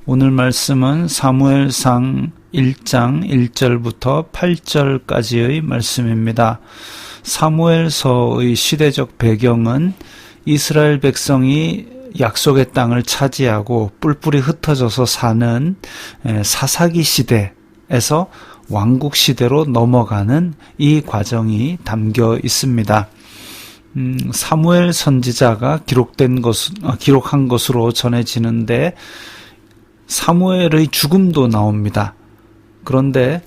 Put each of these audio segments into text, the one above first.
오늘 말씀은 사무엘상 1장 1절부터 8절까지의 말씀입니다. 사무엘서의 시대적 배경은 이스라엘 백성이 약속의 땅을 차지하고 뿔뿔이 흩어져서 사는 사사기 시대에서 왕국 시대로 넘어가는 이 과정이 담겨 있습니다. 사무엘 선지자가 기록한 것으로 전해지는데 사무엘의 죽음도 나옵니다. 그런데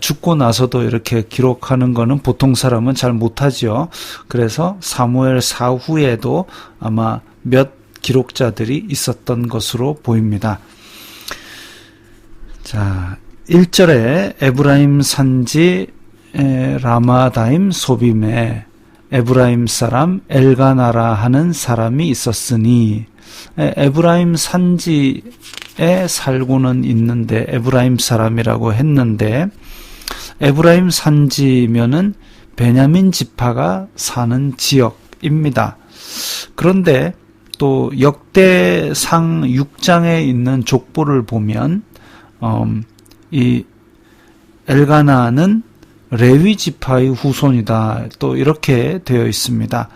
죽고 나서도 이렇게 기록하는 것은 보통 사람은 잘 못하죠. 그래서 사무엘 사후에도 아마 몇 기록자들이 있었던 것으로 보입니다. 자, 1절에 에브라임 산지 라마다임 소빔에 에브라임 사람 엘가나라 하는 사람이 있었으니, 에브라임 산지에 살고는 있는데 에브라임 사람이라고 했는데, 에브라임 산지면은 베냐민 지파가 사는 지역입니다. 그런데 또 역대상 6장에 있는 족보를 보면 이 엘가나는 레위 지파의 후손이다, 또 이렇게 되어 있습니다.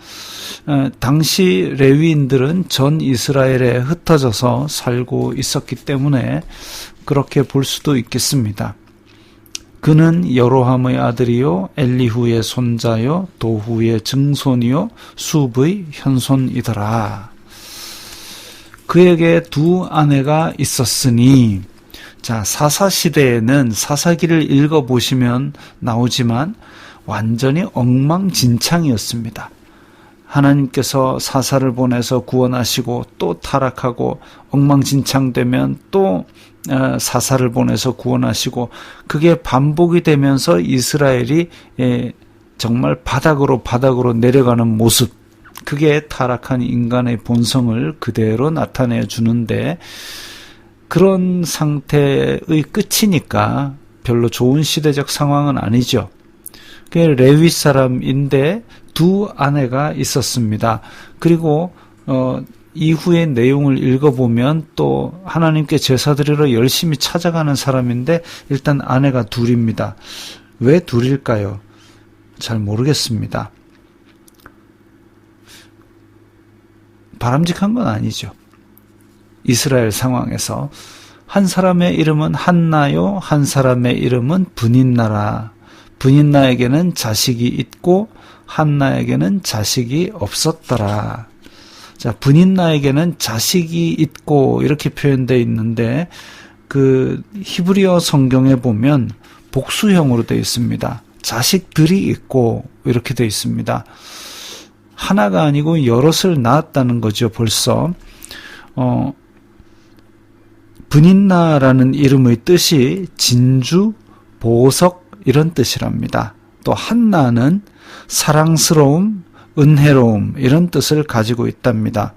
당시 레위인들은 전 이스라엘에 흩어져서 살고 있었기 때문에 그렇게 볼 수도 있겠습니다. 그는 여로함의 아들이요 엘리후의 손자요 도후의 증손이요 숲의 현손이더라. 그에게 두 아내가 있었으니, 자, 사사시대에는 사사기를 읽어보시면 나오지만 완전히 엉망진창이었습니다. 하나님께서 사사를 보내서 구원하시고 또 타락하고 엉망진창되면 또 사사를 보내서 구원하시고, 그게 반복이 되면서 이스라엘이 정말 바닥으로 내려가는 모습, 그게 타락한 인간의 본성을 그대로 나타내 주는데, 그런 상태의 끝이니까 별로 좋은 시대적 상황은 아니죠. 그게 레위 사람인데 두 아내가 있었습니다. 그리고 이후의 내용을 읽어보면 또 하나님께 제사드리러 열심히 찾아가는 사람인데 일단 아내가 둘입니다. 왜 둘일까요? 잘 모르겠습니다. 바람직한 건 아니죠. 이스라엘 상황에서 한 사람의 이름은 한나요, 한 사람의 이름은 브닌나라. 브닌나에게는 자식이 있고 한나에게는 자식이 없었더라. 자, 브닌나에게는 자식이 있고 이렇게 표현되어 있는데, 그 히브리어 성경에 보면 복수형으로 되어 있습니다. 자식들이 있고 이렇게 되어 있습니다. 하나가 아니고 여럿을 낳았다는 거죠, 벌써. 브닌나라는 이름의 뜻이 진주, 보석 이런 뜻이랍니다. 또 한나는 사랑스러움, 은혜로움 이런 뜻을 가지고 있답니다.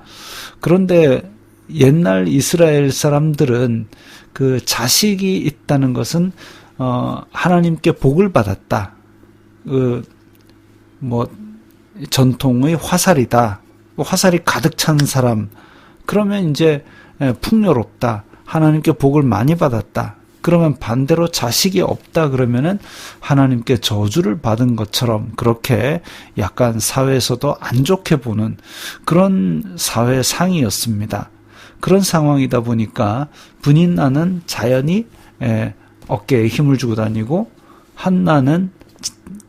그런데 옛날 이스라엘 사람들은 그 자식이 있다는 것은 하나님께 복을 받았다. 전통의 화살이다. 화살이 가득 찬 사람. 그러면 이제 풍요롭다. 하나님께 복을 많이 받았다. 그러면 반대로 자식이 없다 그러면은 하나님께 저주를 받은 것처럼 그렇게 약간 사회에서도 안 좋게 보는 그런 사회상이었습니다. 그런 상황이다 보니까 브닌나는 자연히 어깨에 힘을 주고 다니고, 한나는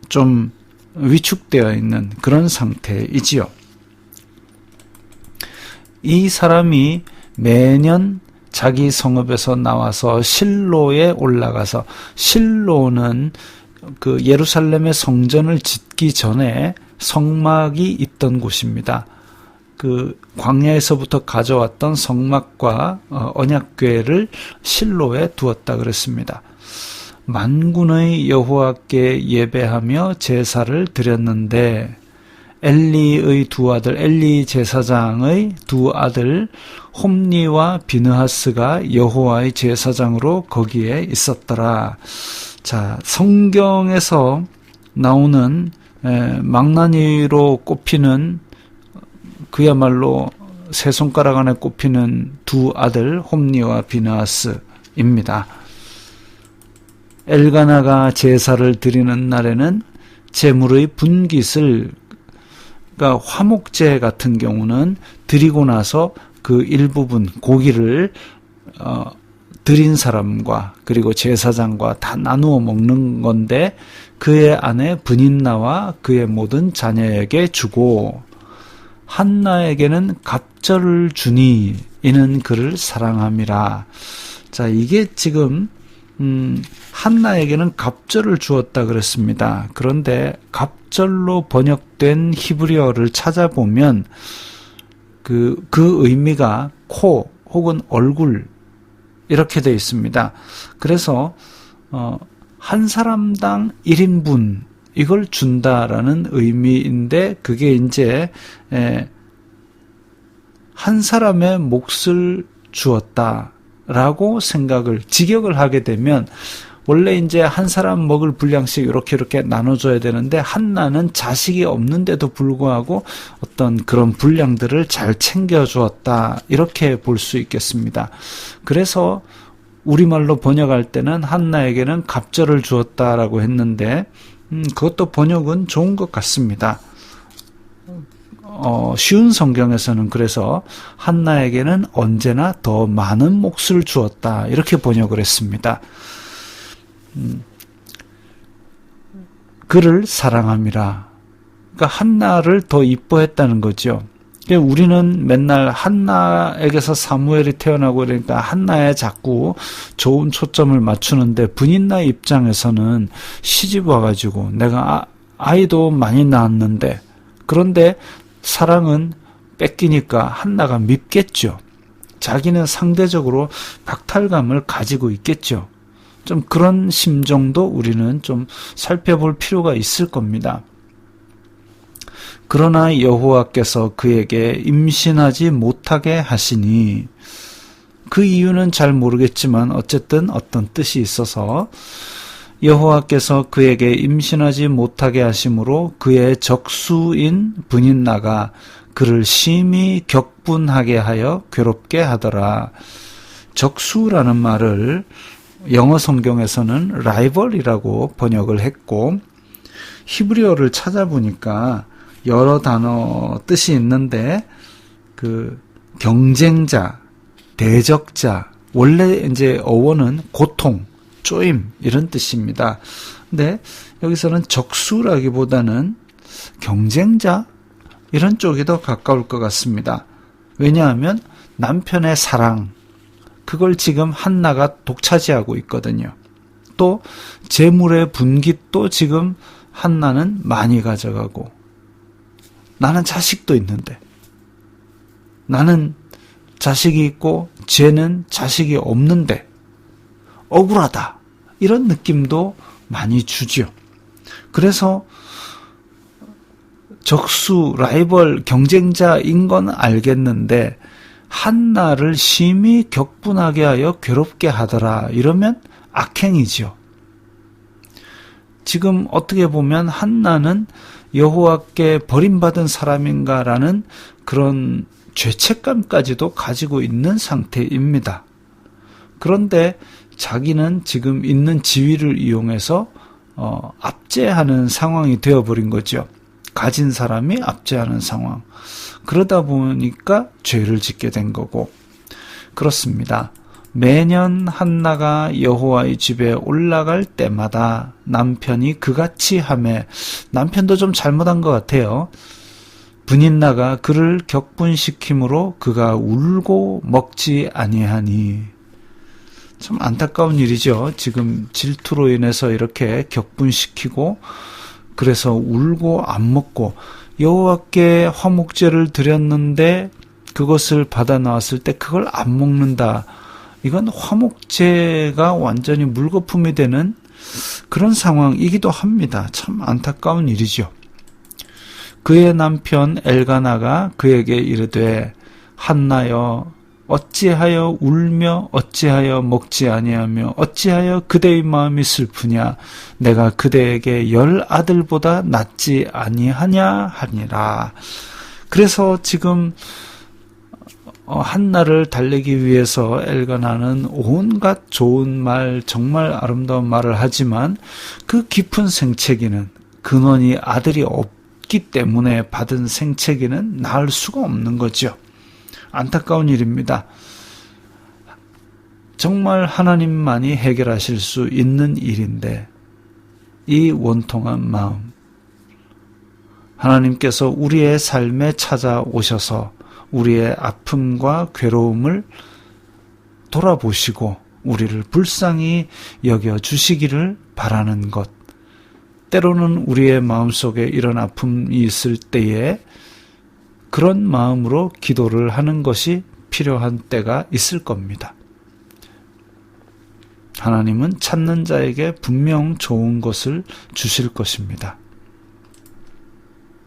좀 위축되어 있는 그런 상태이지요. 이 사람이 매년 자기 성읍에서 나와서 실로에 올라가서, 실로는 그 예루살렘의 성전을 짓기 전에 성막이 있던 곳입니다. 그 광야에서부터 가져왔던 성막과 언약궤를 실로에 두었다 그랬습니다. 만군의 여호와께 예배하며 제사를 드렸는데, 엘리의 두 아들, 엘리 제사장의 두 아들 홈니와 비느하스가 여호와의 제사장으로 거기에 있었더라. 자, 성경에서 나오는 망나니로 꼽히는 그야말로 세 손가락 안에 꼽히는 두 아들 홈니와 비느하스입니다. 엘가나가 제사를 드리는 날에는 제물의 분깃을, 그러니까 화목제 같은 경우는 드리고 나서 그 일부분 고기를 드린 사람과 그리고 제사장과 다 나누어 먹는 건데, 그의 아내 브닌나와 그의 모든 자녀에게 주고 한나에게는 갑절을 주니 이는 그를 사랑함이라. 자, 이게 지금 한나에게는 갑절을 주었다 그랬습니다. 그런데 갑절로 번역된 히브리어를 찾아보면 그 의미가 코 혹은 얼굴 이렇게 되어 있습니다. 그래서 한 사람당 1인분 이걸 준다라는 의미인데, 그게 이제 한 사람의 몫을 주었다라고 직역을 하게 되면, 원래 이제 한 사람 먹을 분량씩 이렇게 나눠줘야 되는데, 한나는 자식이 없는데도 불구하고 어떤 그런 분량들을 잘 챙겨주었다, 이렇게 볼 수 있겠습니다. 그래서 우리말로 번역할 때는 한나에게는 갑절을 주었다라고 했는데, 그것도 번역은 좋은 것 같습니다. 쉬운 성경에서는 그래서 한나에게는 언제나 더 많은 몫을 주었다, 이렇게 번역을 했습니다. 그를 사랑함이라. 그러니까 한나를 더 이뻐했다는 거죠. 우리는 맨날 한나에게서 사무엘이 태어나고 그러니까 한나에 자꾸 좋은 초점을 맞추는데, 브닌나 입장에서는 시집 와가지고 내가 아이도 많이 낳았는데, 그런데 사랑은 뺏기니까 한나가 밉겠죠. 자기는 상대적으로 박탈감을 가지고 있겠죠. 좀 그런 심정도 우리는 좀 살펴볼 필요가 있을 겁니다. 그러나 여호와께서 그에게 임신하지 못하게 하시니, 그 이유는 잘 모르겠지만 어쨌든 어떤 뜻이 있어서 여호와께서 그에게 임신하지 못하게 하심으로 그의 적수인 브닌나가 그를 심히 격분하게 하여 괴롭게 하더라. 적수라는 말을 영어 성경에서는 라이벌이라고 번역을 했고, 히브리어를 찾아보니까 여러 단어 뜻이 있는데, 그 경쟁자, 대적자, 원래 이제 어원은 고통, 쪼임 이런 뜻입니다. 근데 여기서는 적수라기보다는 경쟁자 이런 쪽이 더 가까울 것 같습니다. 왜냐하면 남편의 사랑, 그걸 지금 한나가 독차지하고 있거든요. 또 재물의 분깃도 지금 한나는 많이 가져가고, 나는 자식도 있는데, 나는 자식이 있고 쟤는 자식이 없는데 억울하다, 이런 느낌도 많이 주죠. 그래서 적수, 라이벌, 경쟁자인 건 알겠는데 한나를 심히 격분하게 하여 괴롭게 하더라, 이러면 악행이죠. 지금 어떻게 보면 한나는 여호와께 버림받은 사람인가라는 그런 죄책감까지도 가지고 있는 상태입니다. 그런데 자기는 지금 있는 지위를 이용해서 압제하는 상황이 되어버린 거죠. 가진 사람이 압제하는 상황. 그러다 보니까 죄를 짓게 된 거고, 그렇습니다. 매년 한나가 여호와의 집에 올라갈 때마다 남편이 그같이 하매, 남편도 좀 잘못한 것 같아요. 브닌나가 그를 격분시킴으로 그가 울고 먹지 아니하니. 참 안타까운 일이죠. 지금 질투로 인해서 이렇게 격분시키고, 그래서 울고 안 먹고, 여호와께 화목제를 드렸는데 그것을 받아 나왔을 때 그걸 안 먹는다. 이건 화목제가 완전히 물거품이 되는 그런 상황이기도 합니다. 참 안타까운 일이죠. 그의 남편 엘가나가 그에게 이르되, 한나여, 어찌하여 울며 어찌하여 먹지 아니하며 어찌하여 그대의 마음이 슬프냐, 내가 그대에게 10 아들보다 낫지 아니하냐 하니라. 그래서 지금 한나를 달래기 위해서 엘가나는 온갖 좋은 말, 정말 아름다운 말을 하지만 그 깊은 생채기는 근원이 아들이 없기 때문에 받은 생채기는 낳을 수가 없는 거죠. 안타까운 일입니다. 정말 하나님만이 해결하실 수 있는 일인데 이 원통한 마음, 하나님께서 우리의 삶에 찾아오셔서 우리의 아픔과 괴로움을 돌아보시고 우리를 불쌍히 여겨주시기를 바라는 것. 때로는 우리의 마음속에 이런 아픔이 있을 때에 그런 마음으로 기도를 하는 것이 필요한 때가 있을 겁니다. 하나님은 찾는 자에게 분명 좋은 것을 주실 것입니다.